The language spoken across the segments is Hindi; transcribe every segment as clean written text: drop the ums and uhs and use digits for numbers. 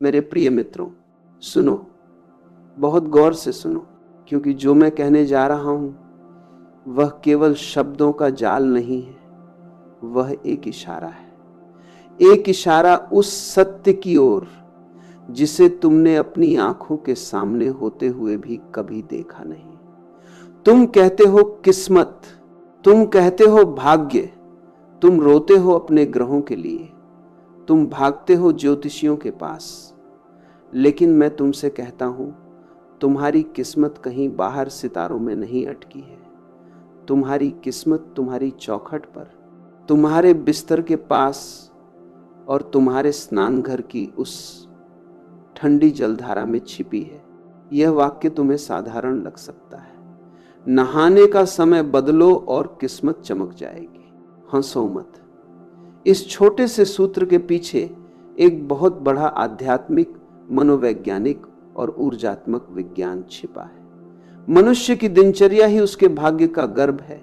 मेरे प्रिय मित्रों, सुनो, बहुत गौर से सुनो, क्योंकि जो मैं कहने जा रहा हूं वह केवल शब्दों का जाल नहीं है, वह एक इशारा है। एक इशारा उस सत्य की ओर जिसे तुमने अपनी आंखों के सामने होते हुए भी कभी देखा नहीं। तुम कहते हो किस्मत, तुम कहते हो भाग्य, तुम रोते हो अपने ग्रहों के लिए, तुम भागते हो ज्योतिषियों के पास, लेकिन मैं तुमसे कहता हूं, तुम्हारी किस्मत कहीं बाहर सितारों में नहीं अटकी है। तुम्हारी किस्मत तुम्हारी चौखट पर, तुम्हारे बिस्तर के पास और तुम्हारे स्नान घर की उस ठंडी जलधारा में छिपी है। यह वाक्य तुम्हें साधारण लग सकता है। नहाने का समय बदलो और किस्मत चमक जाएगी। हंसो मत। इस छोटे से सूत्र के पीछे एक बहुत बड़ा आध्यात्मिक, मनोवैज्ञानिक और ऊर्जात्मक विज्ञान छिपा है। मनुष्य की दिनचर्या ही उसके भाग्य का गर्भ है।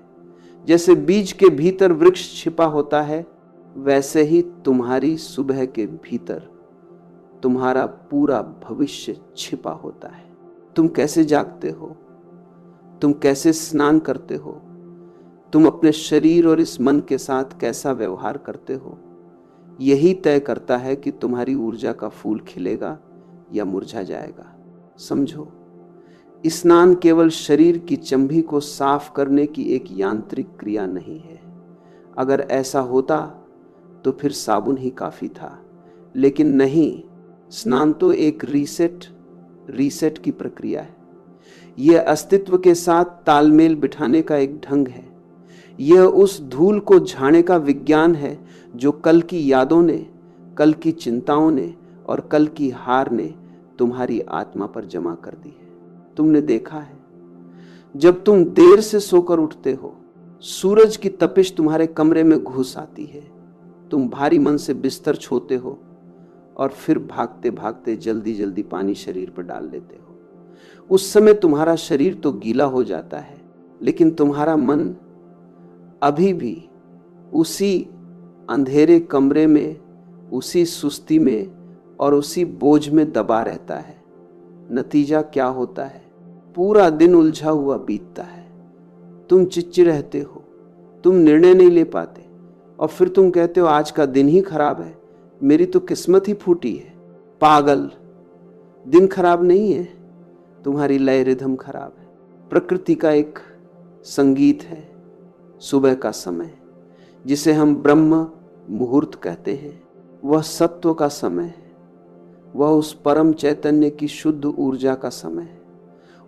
जैसे बीज के भीतर वृक्ष छिपा होता है, वैसे ही तुम्हारी सुबह के भीतर तुम्हारा पूरा भविष्य छिपा होता है। तुम कैसे जागते हो, तुम कैसे स्नान करते हो, तुम अपने शरीर और इस मन के साथ कैसा व्यवहार करते हो, यही तय करता है कि तुम्हारी ऊर्जा का फूल खिलेगा या मुरझा जाएगा। समझो, स्नान केवल शरीर की चंभी को साफ करने की एक यांत्रिक क्रिया नहीं है। अगर ऐसा होता तो फिर साबुन ही काफी था, लेकिन नहीं, स्नान तो एक रीसेट की प्रक्रिया है। यह अस्तित्व के साथ तालमेल बिठाने का एक ढंग है। यह उस धूल को झाड़ने का विज्ञान है जो कल की यादों ने, कल की चिंताओं ने और कल की हार ने तुम्हारी आत्मा पर जमा कर दी है। तुमने देखा है, जब तुम देर से सोकर उठते हो, सूरज की तपिश तुम्हारे कमरे में घुस आती है। तुम भारी मन से बिस्तर छोते हो और फिर भागते भागते जल्दी जल्दी पानी शरीर पर डाल लेते हो। उस समय तुम्हारा शरीर तो गीला हो जाता है, लेकिन तुम्हारा मन अभी भी उसी अंधेरे कमरे में, उसी सुस्ती में और उसी बोझ में दबा रहता है। नतीजा क्या होता है? पूरा दिन उलझा हुआ बीतता है। तुम चिड़चिड़े हो, तुम निर्णय नहीं ले पाते और फिर तुम कहते हो आज का दिन ही खराब है, मेरी तो किस्मत ही फूटी है। पागल, दिन खराब नहीं है, तुम्हारी लय रिदम खराब है। प्रकृति का एक संगीत है, सुबह का समय, जिसे हम ब्रह्म मुहूर्त कहते हैं। वह सत्व का समय है, वह उस परम चैतन्य की शुद्ध ऊर्जा का समय है।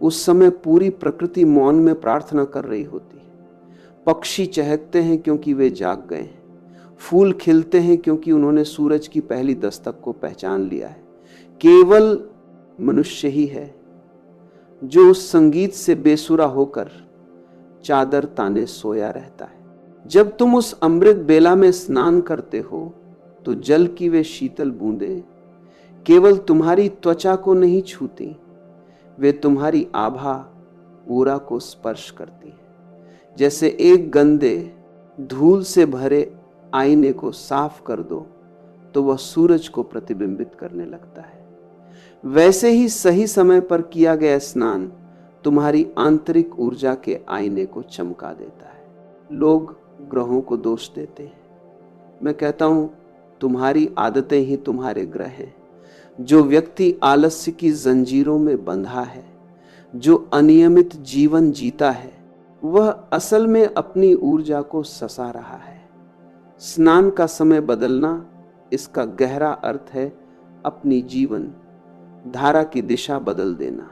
उस समय पूरी प्रकृति मौन में प्रार्थना कर रही होती है। पक्षी चहकते हैं क्योंकि वे जाग गए हैं। फूल खिलते हैं क्योंकि उन्होंने सूरज की पहली दस्तक को पहचान लिया है। केवल मनुष्य ही है जो उस संगीत से बेसुरा होकर चादर ताने सोया रहता है। जब तुम उस अमृत बेला में स्नान करते हो तो जल की वे शीतल बूंदें केवल तुम्हारी त्वचा को नहीं छूती, वे तुम्हारी आभा ऊरा को स्पर्श करती है। जैसे एक गंदे धूल से भरे आईने को साफ कर दो तो वह सूरज को प्रतिबिंबित करने लगता है, वैसे ही सही समय पर किया गया स्नान तुम्हारी आंतरिक ऊर्जा के आईने को चमका देता है। लोग ग्रहों को दोष देते हैं, मैं कहता हूं तुम्हारी आदतें ही तुम्हारे ग्रह हैं। जो व्यक्ति आलस्य की जंजीरों में बंधा है, जो अनियमित जीवन जीता है, वह असल में अपनी ऊर्जा को ससा रहा है। स्नान का समय बदलना, इसका गहरा अर्थ है अपनी जीवन धारा की दिशा बदल देना।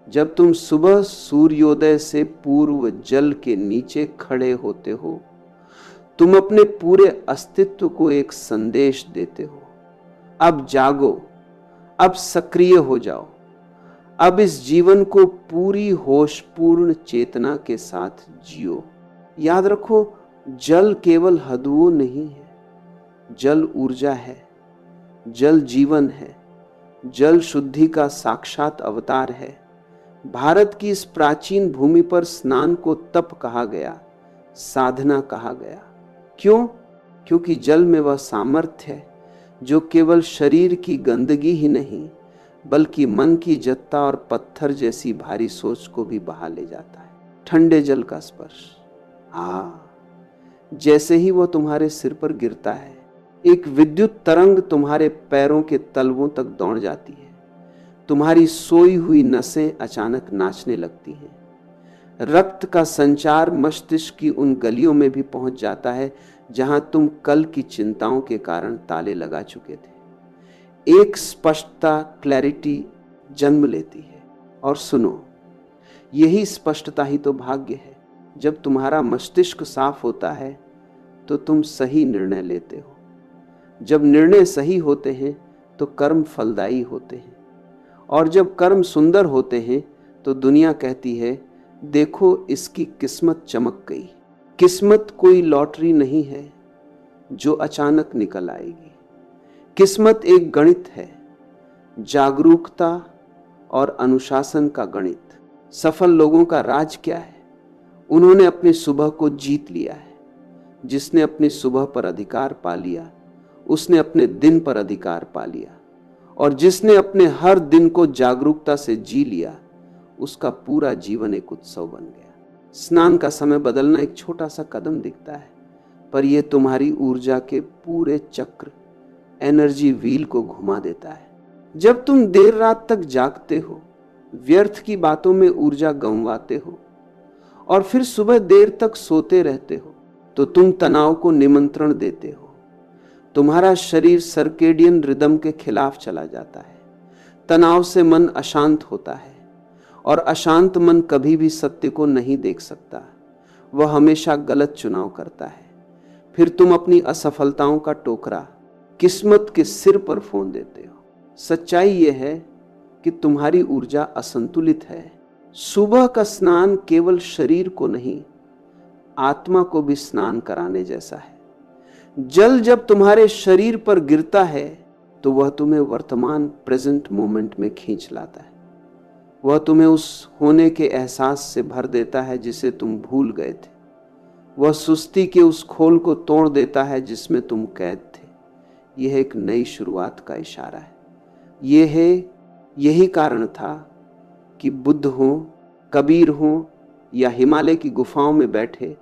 जब तुम सुबह सूर्योदय से पूर्व जल के नीचे खड़े होते हो, तुम अपने पूरे अस्तित्व को एक संदेश देते हो, अब जागो, अब सक्रिय हो जाओ, अब इस जीवन को पूरी होशपूर्ण चेतना के साथ जियो। याद रखो, जल केवल हदुओं नहीं है, जल ऊर्जा है, जल जीवन है, जल शुद्धि का साक्षात अवतार है। भारत की इस प्राचीन भूमि पर स्नान को तप कहा गया, साधना कहा गया। क्यों? क्योंकि जल में वह सामर्थ्य है जो केवल शरीर की गंदगी ही नहीं बल्कि मन की जत्ता और पत्थर जैसी भारी सोच को भी बहा ले जाता है। ठंडे जल का स्पर्श, जैसे ही वो तुम्हारे सिर पर गिरता है, एक विद्युत तरंग तुम्हारे पैरों के तलवों तक दौड़ जाती है। तुम्हारी सोई हुई नसें अचानक नाचने लगती हैं। रक्त का संचार मस्तिष्क की उन गलियों में भी पहुंच जाता है जहां तुम कल की चिंताओं के कारण ताले लगा चुके थे। एक स्पष्टता, क्लैरिटी जन्म लेती है। और सुनो, यही स्पष्टता ही तो भाग्य है। जब तुम्हारा मस्तिष्क साफ होता है तो तुम सही निर्णय लेते हो। जब निर्णय सही होते हैं तो कर्म फलदायी होते हैं, और जब कर्म सुंदर होते हैं तो दुनिया कहती है, देखो इसकी किस्मत चमक गई। किस्मत कोई लॉटरी नहीं है जो अचानक निकल आएगी। किस्मत एक गणित है, जागरूकता और अनुशासन का गणित। सफल लोगों का राज क्या है? उन्होंने अपनी सुबह को जीत लिया है। जिसने अपनी सुबह पर अधिकार पा लिया, उसने अपने दिन पर अधिकार पा लिया, और जिसने अपने हर दिन को जागरूकता से जी लिया, उसका पूरा जीवन एक उत्सव बन गया। स्नान का समय बदलना एक छोटा सा कदम दिखता है, पर यह तुम्हारी ऊर्जा के पूरे चक्र, एनर्जी व्हील को घुमा देता है। जब तुम देर रात तक जागते हो, व्यर्थ की बातों में ऊर्जा गंवाते हो और फिर सुबह देर तक सोते रहते हो, तो तुम तनाव को निमंत्रण देते हो। तुम्हारा शरीर सर्केडियन रिदम के खिलाफ चला जाता है। तनाव से मन अशांत होता है, और अशांत मन कभी भी सत्य को नहीं देख सकता। वह हमेशा गलत चुनाव करता है। फिर तुम अपनी असफलताओं का टोकरा किस्मत के सिर पर फोन देते हो। सच्चाई यह है कि तुम्हारी ऊर्जा असंतुलित है। सुबह का स्नान केवल शरीर को नहीं, आत्मा को भी स्नान कराने जैसा है। जल जब तुम्हारे शरीर पर गिरता है तो वह तुम्हें वर्तमान, प्रेजेंट मोमेंट में खींच लाता है। वह तुम्हें उस होने के एहसास से भर देता है जिसे तुम भूल गए थे। वह सुस्ती के उस खोल को तोड़ देता है जिसमें तुम कैद थे। यह एक नई शुरुआत का इशारा है। यही कारण था कि बुद्ध हो, कबीर हो या हिमालय की गुफाओं में बैठे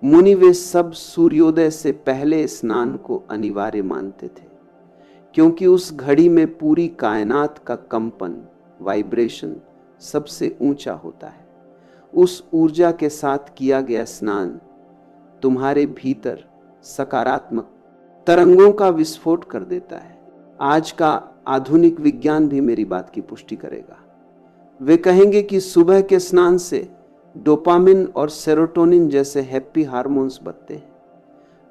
मुनि, वे सब सूर्योदय से पहले स्नान को अनिवार्य मानते थे, क्योंकि उस घड़ी में पूरी कायनात का कंपन, वाइब्रेशन सबसे ऊंचा होता है। उस ऊर्जा के साथ किया गया स्नान तुम्हारे भीतर सकारात्मक तरंगों का विस्फोट कर देता है। आज का आधुनिक विज्ञान भी मेरी बात की पुष्टि करेगा। वे कहेंगे कि सुबह के स्नान से डोपामिन और सेरोटोनिन जैसे हैप्पी हार्मोन्स बढ़ते हैं।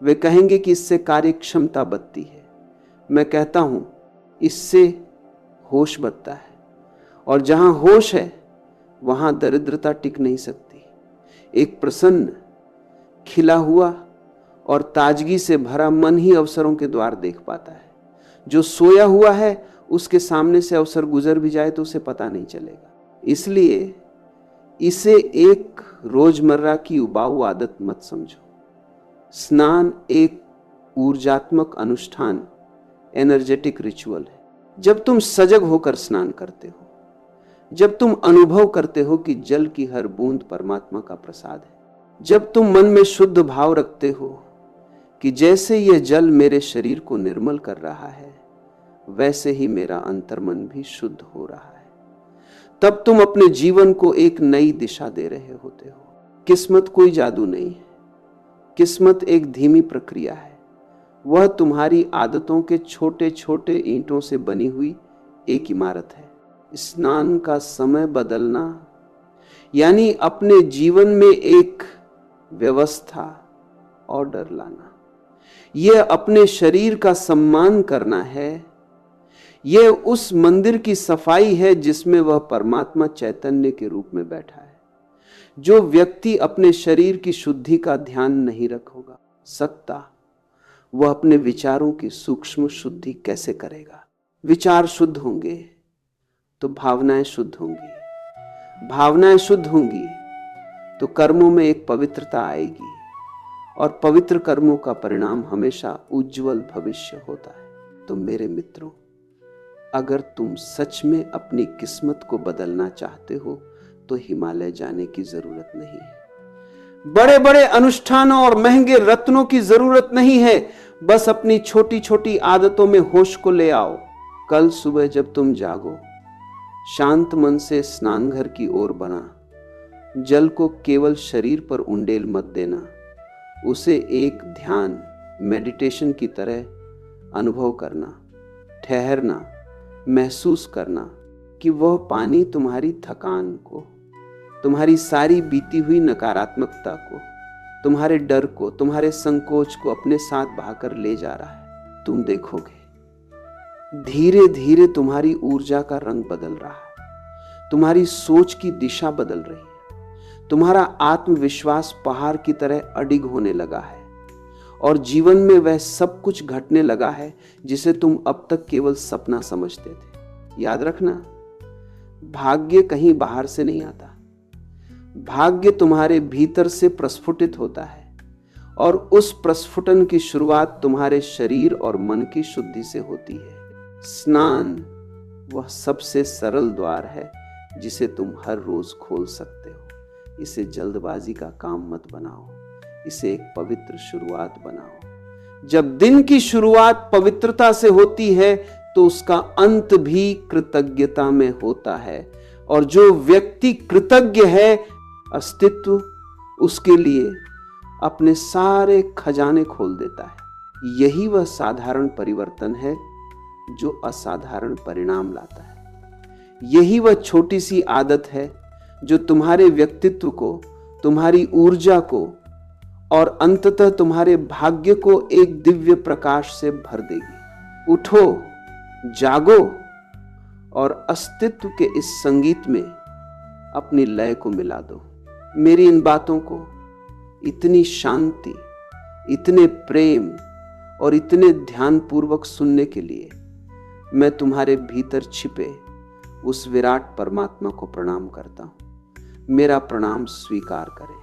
वे कहेंगे कि इससे कार्य क्षमता बढ़ती है। मैं कहता हूं, इससे होश बढ़ता है, और जहां होश है वहां दरिद्रता टिक नहीं सकती। एक प्रसन्न, खिला हुआ और ताजगी से भरा मन ही अवसरों के द्वार देख पाता है। जो सोया हुआ है उसके सामने से अवसर गुजर भी जाए तो उसे पता नहीं चलेगा। इसलिए इसे एक रोजमर्रा की उबाऊ आदत मत समझो। स्नान एक ऊर्जात्मक अनुष्ठान, एनर्जेटिक रिचुअल है। जब तुम सजग होकर स्नान करते हो, जब तुम अनुभव करते हो कि जल की हर बूंद परमात्मा का प्रसाद है, जब तुम मन में शुद्ध भाव रखते हो कि जैसे यह जल मेरे शरीर को निर्मल कर रहा है, वैसे ही मेरा अंतर्मन भी शुद्ध हो रहा है, तब तुम अपने जीवन को एक नई दिशा दे रहे होते हो। किस्मत कोई जादू नहीं है। किस्मत एक धीमी प्रक्रिया है। वह तुम्हारी आदतों के छोटे छोटे ईंटों से बनी हुई एक इमारत है। स्नान का समय बदलना यानी अपने जीवन में एक व्यवस्था, ऑर्डर लाना। यह अपने शरीर का सम्मान करना है। यह उस मंदिर की सफाई है जिसमें वह परमात्मा चैतन्य के रूप में बैठा है। जो व्यक्ति अपने शरीर की शुद्धि का ध्यान नहीं रखोगा सकता, वह अपने विचारों की सूक्ष्म शुद्धि कैसे करेगा? विचार शुद्ध होंगे तो भावनाएं शुद्ध होंगी। भावनाएं शुद्ध होंगी तो कर्मों में एक पवित्रता आएगी, और पवित्र कर्मों का परिणाम हमेशा उज्जवल भविष्य होता है। तो मेरे मित्रों, अगर तुम सच में अपनी किस्मत को बदलना चाहते हो तो हिमालय जाने की जरूरत नहीं है। बड़े बड़े अनुष्ठानों और महंगे रत्नों की जरूरत नहीं है। बस अपनी छोटी छोटी आदतों में होश को ले आओ। कल सुबह जब तुम जागो, शांत मन से स्नान घर की ओर बना। जल को केवल शरीर पर उंडेल मत देना, उसे एक ध्यान मेडिटेशन की तरह अनुभव करना, ठहरना, महसूस करना कि वह पानी तुम्हारी थकान को, तुम्हारी सारी बीती हुई नकारात्मकता को, तुम्हारे डर को, तुम्हारे संकोच को अपने साथ बहाकर ले जा रहा है। तुम देखोगे धीरे धीरे तुम्हारी ऊर्जा का रंग बदल रहा है, तुम्हारी सोच की दिशा बदल रही है, तुम्हारा आत्मविश्वास पहाड़ की तरह अडिग होने लगा है और जीवन में वह सब कुछ घटने लगा है जिसे तुम अब तक केवल सपना समझते थे। याद रखना, भाग्य कहीं बाहर से नहीं आता, भाग्य तुम्हारे भीतर से प्रस्फुटित होता है और उस प्रस्फुटन की शुरुआत तुम्हारे शरीर और मन की शुद्धि से होती है। स्नान वह सबसे सरल द्वार है जिसे तुम हर रोज खोल सकते हो। इसे जल्दबाजी का काम मत बनाओ, इसे एक पवित्र शुरुआत बनाओ। जब दिन की शुरुआत पवित्रता से होती है तो उसका अंत भी कृतज्ञता में होता है, और जो व्यक्ति कृतज्ञ है, अस्तित्व उसके लिए अपने सारे खजाने खोल देता है। यही वह साधारण परिवर्तन है जो असाधारण परिणाम लाता है। यही वह छोटी सी आदत है जो तुम्हारे व्यक्तित्व को, तुम्हारी ऊर्जा को और अंततः तुम्हारे भाग्य को एक दिव्य प्रकाश से भर देगी। उठो, जागो और अस्तित्व के इस संगीत में अपनी लय को मिला दो। मेरी इन बातों को इतनी शांति, इतने प्रेम और इतने ध्यानपूर्वक सुनने के लिए मैं तुम्हारे भीतर छिपे उस विराट परमात्मा को प्रणाम करता हूं। मेरा प्रणाम स्वीकार करें।